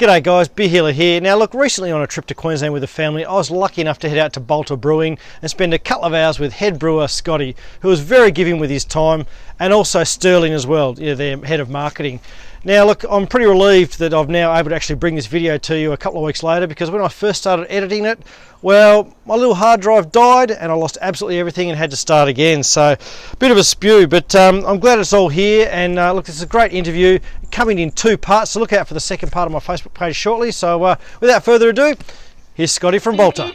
G'day guys, Beer Healer here. Now look, recently on a trip to Queensland with the family, I was lucky enough to head out to Balter Brewing and spend a couple of hours with head brewer Scotty, who was very giving with his time, and also Sterling as well, their head of marketing. Now look, I'm pretty relieved that I'm now able to actually bring this video to you a couple of weeks later, because when I first started editing it, well, my little hard drive died and I lost absolutely everything and had to start again. So a bit of a spew, but I'm glad it's all here. And look, it's a great interview coming in two parts, so look out for the second part of my Facebook page shortly. So without further ado, here's Scotty from Balter.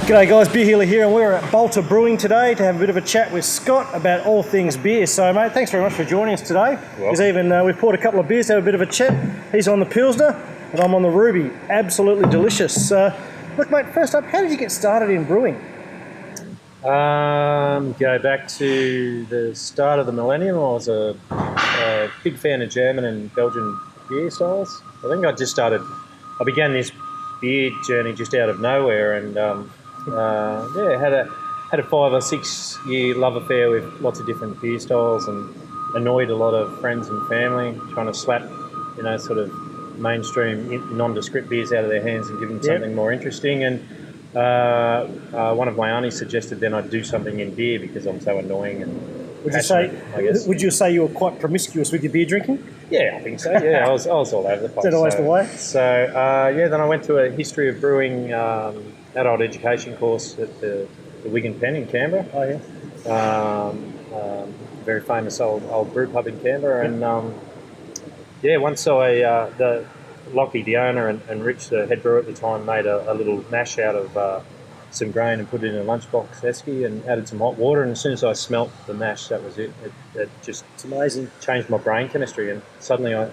G'day guys, Beer Healer here, and we're at Balter Brewing today to have a bit of a chat with Scott about all things beer. So mate, thanks very much for joining us today. We've poured a couple of beers to have a bit of a chat. He's on the Pilsner and I'm on the Ruby. Absolutely delicious. Look mate, first up, how did you get started in brewing? Go back to the start of the millennium. I was a big fan of German and Belgian beer styles. I began this beer journey just out of nowhere, and had a 5 or 6 year love affair with lots of different beer styles, and annoyed a lot of friends and family trying to slap, sort of mainstream nondescript beers out of their hands and give them something more interesting. And one of my aunties suggested then I'd do something in beer because I'm so annoying and Would you say you were quite promiscuous with your beer drinking? Yeah, I think so. Yeah, I was all over the place. Is that always the way? So then I went to a history of brewing adult education course at the Wigan Pen in Canberra. Oh yeah. Very famous old brew pub in Canberra, and once Lockie, the owner, and Rich, the head brewer at the time, made a little mash out of some grain and put it in a lunchbox esky and added some hot water, and as soon as I smelt the mash, that was it. It's amazing. Changed my brain chemistry, and suddenly I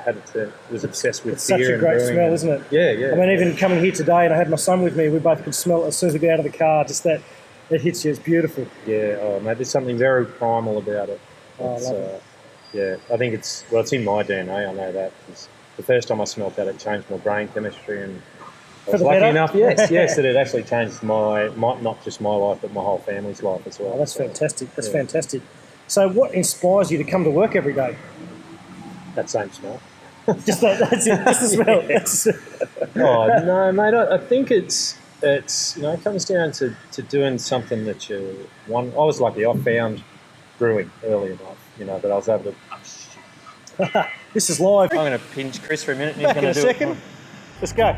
was obsessed with beer. It's such a great smell, isn't it? Yeah. I mean, even coming here today, and I had my son with me, we both could smell it as soon as we got out of the car. Just that, it hits you. It's beautiful. Yeah. Oh mate, there's something very primal about it. I love it. Yeah, I think it's in my DNA. I know that. The first time I smelt that, it changed my brain chemistry, and I was lucky enough, yes, that it actually changed not just my life, but my whole family's life as well. Oh, that's fantastic. That's fantastic. So what inspires you to come to work every day? That same smell. That's it, just the smell. Oh, no, mate, I think it comes down to doing something that you want. I was lucky. I found brewing early enough, that I was able to... This is live. I'm going to pinch Chris for a minute. And Back he's going in to a second. Let's go.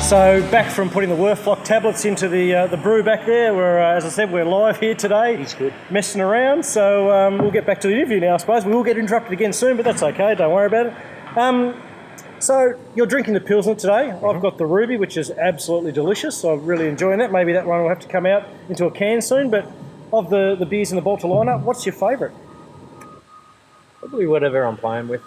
So back from putting the Worthlock tablets into the brew back there, as I said, we're live here today. He's good. Messing around, so we'll get back to the interview now, I suppose. We will get interrupted again soon, but that's okay, don't worry about it. So you're drinking the Pilsner today. Mm-hmm. I've got the Ruby, which is absolutely delicious. I'm really enjoying that. Maybe that one will have to come out into a can soon, but of the beers in the Balter lineup, what's your favourite? Probably whatever I'm playing with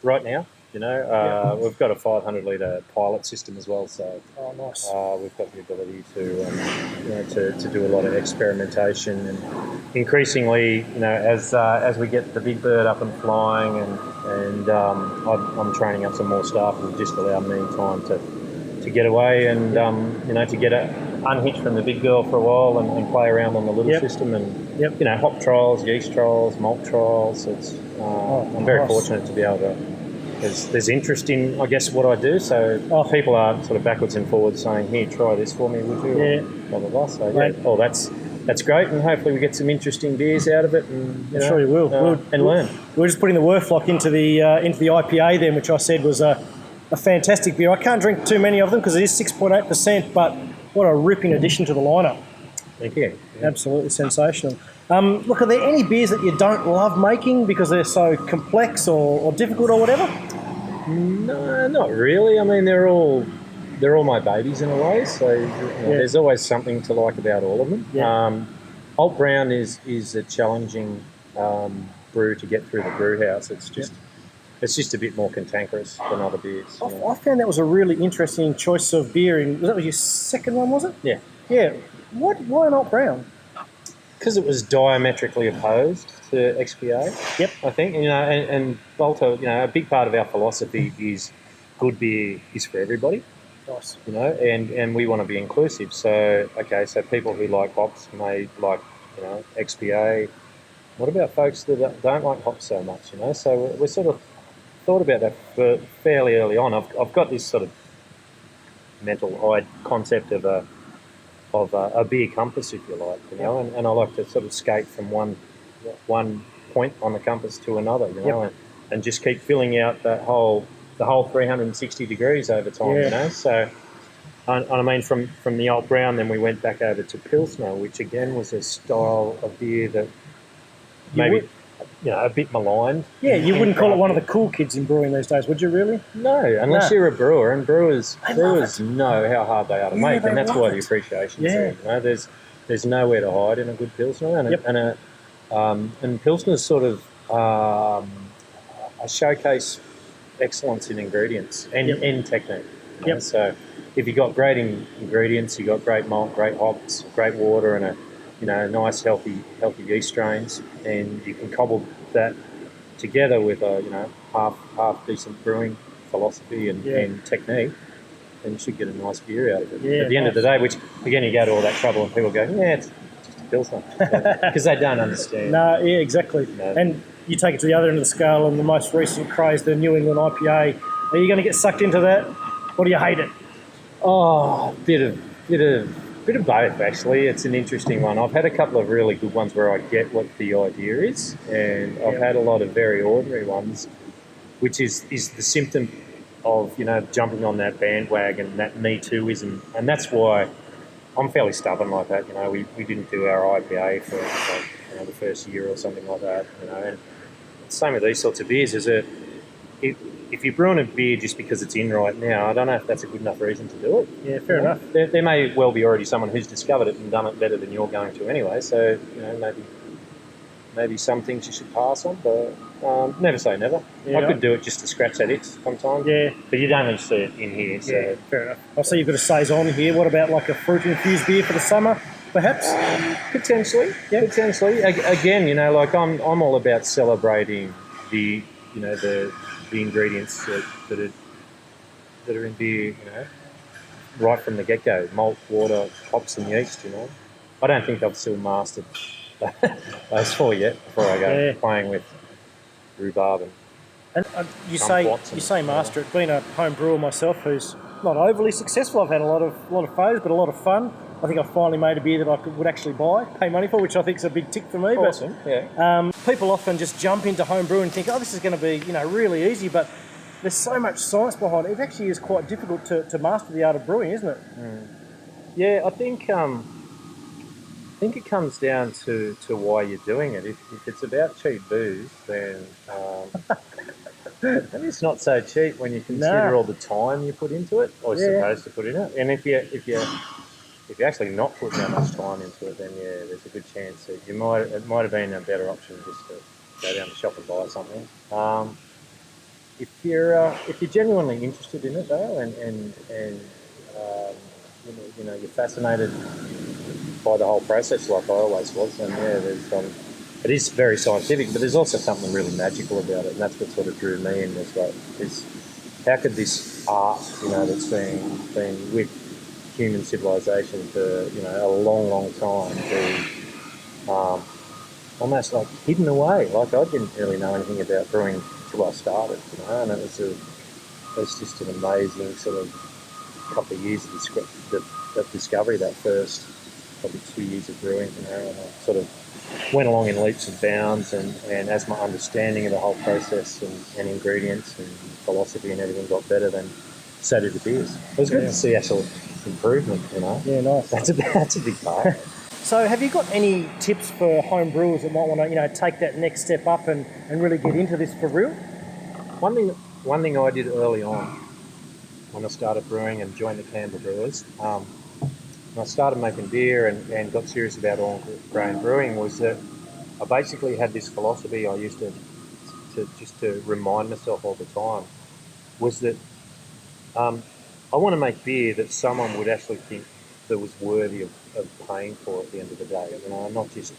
right now. We've got a 500 litre pilot system as well, so nice. We've got the ability to do a lot of experimentation, and increasingly, as we get the big bird up and flying, and I'm training up some more staff who just allow me time to get away and to get unhitched from the big girl for a while and play around on the little system, and hop trials, yeast trials, malt trials. I'm very fortunate to be able to. There's interest in, I guess, what I do, so people are sort of backwards and forwards saying, "Here, try this for me, would you?" Yeah. Blah blah blah. So that's great, and hopefully we get some interesting beers out of it, and I'm sure you will. Learn. We're just putting the Worthlock into the IPA then, which I said was a fantastic beer. I can't drink too many of them because it is 6.8%, but what a ripping addition to the lineup. Thank you. Yeah. Absolutely sensational. Look, are there any beers that you don't love making because they're so complex or difficult or whatever? No, not really. I mean, they're all they're all my babies in a way. So there's always something to like about all of them. Yeah. Alt Brown is a challenging brew to get through the brew house. It's just a bit more cantankerous than other beers. I found that was a really interesting choice of beer. Was that your second one, was it? Yeah. Yeah. Why an Alt Brown? Because it was diametrically opposed to XPA. Yep. I think, and Balter, a big part of our philosophy is good beer is for everybody. Nice. And we want to be inclusive. So, so people who like hops may like, XPA. What about folks that don't like hops so much, So we sort of thought about that fairly early on. I've got this sort of mental-eyed concept of a beer compass, if you like, and I like to sort of skate from one point on the compass to another, and just keep filling out the whole 360 degrees over time, So, I mean, from the Alt Brown, then we went back over to Pilsner, which again was a style of beer that maybe a bit maligned. Yeah, you wouldn't call it one of the cool kids in brewing these days, would you really? No, unless you're a brewer, and brewers know how hard they are to make, and that's why the appreciation is there. There's nowhere to hide in a good Pilsner, and Pilsner's sort of a showcase excellence in ingredients and technique. So if you've got great ingredients, you've got great malt, great hops, great water, and nice healthy yeast strains, and you can cobble that together with a half decent brewing philosophy and technique, then you should get a nice beer out of it. At the end of the day, which again you go to all that trouble and people go, it's just a Pilsner, because they don't understand. No, yeah, exactly. No. And you take it to the other end of the scale, and the most recent craze, the New England IPA. Are you going to get sucked into that, or do you hate it? Oh, bit of both, actually. It's an interesting one. I've had a couple of really good ones where I get what the idea is, and I've had a lot of very ordinary ones, which is the symptom of, jumping on that bandwagon, that Me Too-ism. And that's why I'm fairly stubborn like that. We didn't do our IPA for the first year or something like that. And same with these sorts of beers. Is that if you're brewing a beer just because it's in right now, I don't know if that's a good enough reason to do it. Yeah, fair enough. There may well be already someone who's discovered it and done it better than you're going to anyway. So maybe some things you should pass on, but never say never. Yeah, I could do it just to scratch that itch sometimes. Yeah, but you don't really see it in here. So. Yeah, fair enough. I see you've got a saison here. What about like a fruit infused beer for the summer, perhaps? Potentially. Yeah. Potentially. Again, I'm all about celebrating the ingredients that are in beer, right from the get-go. Malt, water, hops and yeast, I don't think I've still mastered those four yet before I go playing with rhubarb and you say master it. Being a home brewer myself who's not overly successful, I've had a lot of failures, but a lot of fun. I think I finally made a beer that I would actually pay money for, which I think is a big tick for me. Awesome, but people often just jump into home brew and think, this is going to be really easy, but there's so much science behind it. It actually is quite difficult to master the art of brewing, isn't it? Mm. Yeah, I think it comes down to why you're doing it. If it's about cheap booze, then it's not so cheap when you consider all the time you put into it, or you're supposed to put in it. And if you actually not put that much time into it, then there's a good chance that it might have been a better option just to go down the shop and buy something. If you're genuinely interested in it though, and you're fascinated by the whole process, like I always was, then it is very scientific, but there's also something really magical about it, and that's what sort of drew me in. How could this art, that's been with human civilization for a long time be almost like hidden away? Like I didn't really know anything about brewing until I started, and it was just an amazing sort of couple of years of discovery. That first probably 2 years of brewing, and I sort of went along in leaps and bounds, and as my understanding of the whole process and ingredients and philosophy and everything got better, then so did the beers. It was good to see actual improvement, Yeah, nice. That's a big part. So have you got any tips for home brewers that might want to, take that next step up and really get into this for real? One thing I did early on when I started brewing and joined the Canberra Brewers. When I started making beer and got serious about all-grain brewing, was that I basically had this philosophy I used to just to remind myself all the time, was that I want to make beer that someone would actually think that was worthy of paying for at the end of the day. You know, not just,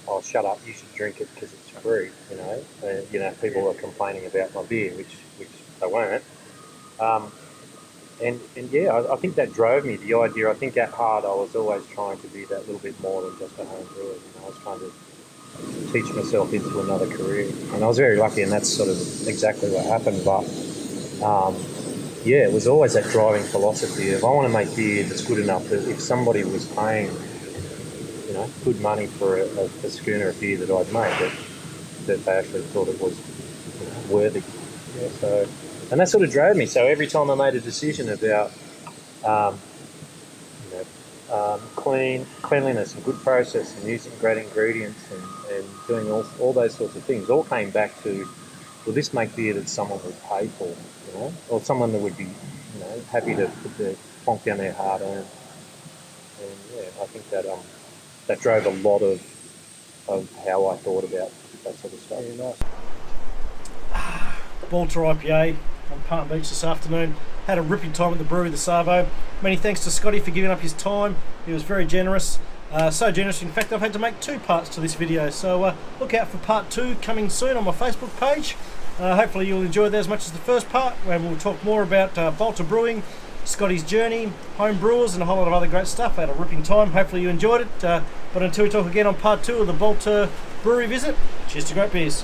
oh, shut up, you should drink it because it's free. People are complaining about my beer, which they weren't. And yeah, I think that drove me, the idea. I think at heart I was always trying to be that little bit more than just a home brewer. I was trying to teach myself into another career. And I was very lucky, and that's sort of exactly what happened. But yeah, it was always that driving philosophy of, I want to make beer that's good enough that if somebody was paying, good money for a schooner of beer that I'd made, that they actually thought it was worthy. Yeah, so, and that sort of drove me. So every time I made a decision about cleanliness and good process and using great ingredients and doing all those sorts of things, all came back to, will this make beer that someone would pay for, or someone that would be, happy to put the plonk down their hard earned. And yeah, I think that that drove a lot of how I thought about that sort of stuff. Yeah, nice. Balter IPA on Palm Beach this afternoon. Had a ripping time at the brewery, the Savo. Many thanks to Scotty for giving up his time. He was very generous. So generous, in fact, I've had to make 2 parts to this video. So look out for part 2 coming soon on my Facebook page. Hopefully you'll enjoy that as much as the first part, where we'll talk more about Balter Brewing, Scotty's journey, home brewers, and a whole lot of other great stuff. I had a ripping time. Hopefully you enjoyed it. But until we talk again on part 2 of the Balter Brewery visit, cheers to great beers.